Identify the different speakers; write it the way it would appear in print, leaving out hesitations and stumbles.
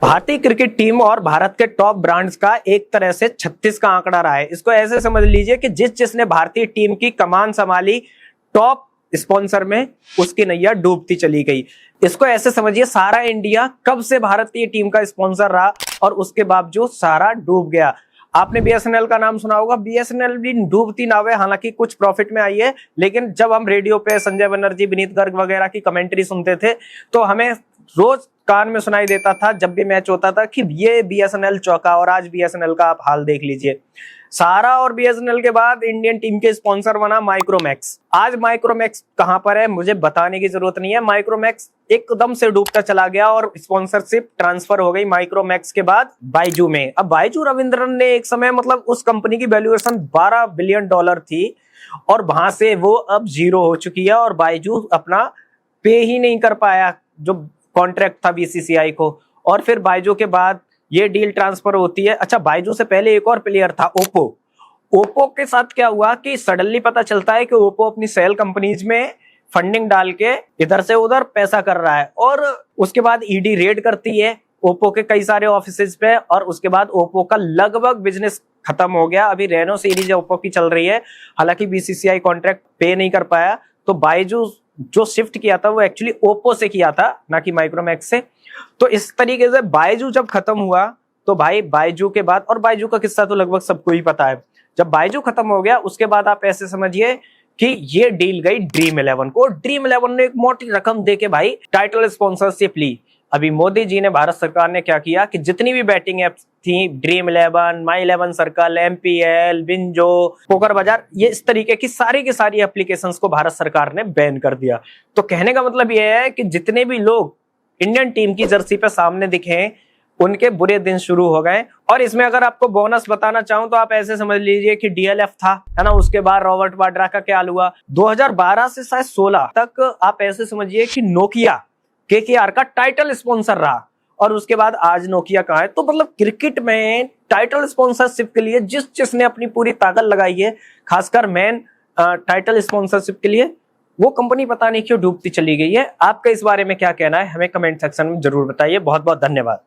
Speaker 1: भारतीय cricket team और भारत के टॉप ब्रांड्स का एक तरह से 36 का आंकड़ा रहा है। इसको ऐसे समझ लीजिए कि जिसने भारतीय टीम की कमान संभाली टॉप स्पॉन्सर में, उसकी नैया डूबती चली गई। इसको ऐसे समझिए सारा इंडिया कब से भारतीय टीम का स्पॉन्सर रहा और उसके बावजूद सारा डूब गया। आपने बीएसएनएल का नाम सुना होगा। बीएसएनएल भी डूबती नाव है, हालांकि कुछ प्रॉफिट में आई है, लेकिन जब हम रेडियो पे संजय बनर्जी, विनीत गर्ग वगैरह की कमेंट्री सुनते थे तो हमें रोज कान में सुनाई देता था जब भी मैच होता था कि ये बीएसएनएल चौका। और आज बीएसएनएल का आप हाल देख लीजिए। सारा और बीएसएनएल के बाद इंडियन टीम के स्पॉन्सर बना माइक्रोमैक्स। आज माइक्रोमैक्स कहां पर है मुझे बताने की जरूरत नहीं है। माइक्रोमैक्स एकदम से डूबता चला गया और स्पॉन्सरशिप ट्रांसफर हो गई माइक्रोमैक्स के बाद बायजू में। अब बायजू रविंद्रन ने एक समय मतलब उस कंपनी की वैल्यूएशन $12 बिलियन थी और वहां से वो अब जीरो हो चुकी है और बायजू अपना पे ही नहीं कर पाया जो कॉन्ट्रैक्ट था बीसीसीआई को। और फिर बायजू के बाद ये डील ट्रांसफर होती है। अच्छा, बायजू से पहले एक और प्लेयर था ओप्पो। ओप्पो के साथ क्या हुआ कि सडनली पता चलता है कि ओप्पो अपनी सेल कंपनीज में फंडिंग डाल के इधर से उधर पैसा कर रहा है और उसके बाद ईडी रेड करती है ओप्पो के कई सारे ऑफिसेज पे और उसके बाद ओप्पो का लगभग बिजनेस खत्म हो गया। अभी रेनो सीरीज ओप्पो की चल रही है, हालांकि बीसीसीआई कॉन्ट्रैक्ट पे नहीं कर पाया। तो बायजू जो शिफ्ट किया था वो एक्चुअली ओप्पो से किया था, ना कि माइक्रोमैक्स से। तो इस तरीके से बायजू जब खत्म हुआ तो भाई बायजू के बाद, और बायजू का किस्सा तो लगभग सबको ही पता है, जब बायजू खत्म हो गया उसके बाद आप ऐसे समझिए कि ये डील गई ड्रीम 11 को। ड्रीम 11 ने एक मोटी रकम देके भाई टाइटल स्पॉन्सरशिप ली। अभी मोदी जी ने, भारत सरकार ने क्या किया कि जितनी भी बैटिंग एप्स थी, ड्रीम 11, माई 11 सर्कल, एमपीएल, बिंजो, पोकर बाजार, ये इस तरीके की सारी एप्लीकेशंस को भारत सरकार ने बैन कर दिया। तो कहने का मतलब यह है कि जितने भी लोग इंडियन टीम की जर्सी पे सामने दिखे उनके बुरे दिन शुरू हो गए। और इसमें अगर आपको बोनस बताना चाहूं तो आप ऐसे समझ लीजिए कि डीएलएफ था, है ना, उसके बाद रॉबर्ट वाड्रा का क्या हुआ। 2012 से शायद 16 तक आप ऐसे समझिए कि नोकिया केकेआर का टाइटल स्पॉन्सर रहा और उसके बाद आज नोकिया कहाँ है। तो मतलब क्रिकेट में टाइटल स्पॉन्सरशिप के लिए जिसने अपनी पूरी ताकत लगाई है, खासकर मेन टाइटल स्पॉन्सरशिप के लिए, वो कंपनी पता नहीं क्यों डूबती चली गई है। आपका इस बारे में क्या कहना है हमें कमेंट सेक्शन में जरूर बताइए। बहुत बहुत धन्यवाद।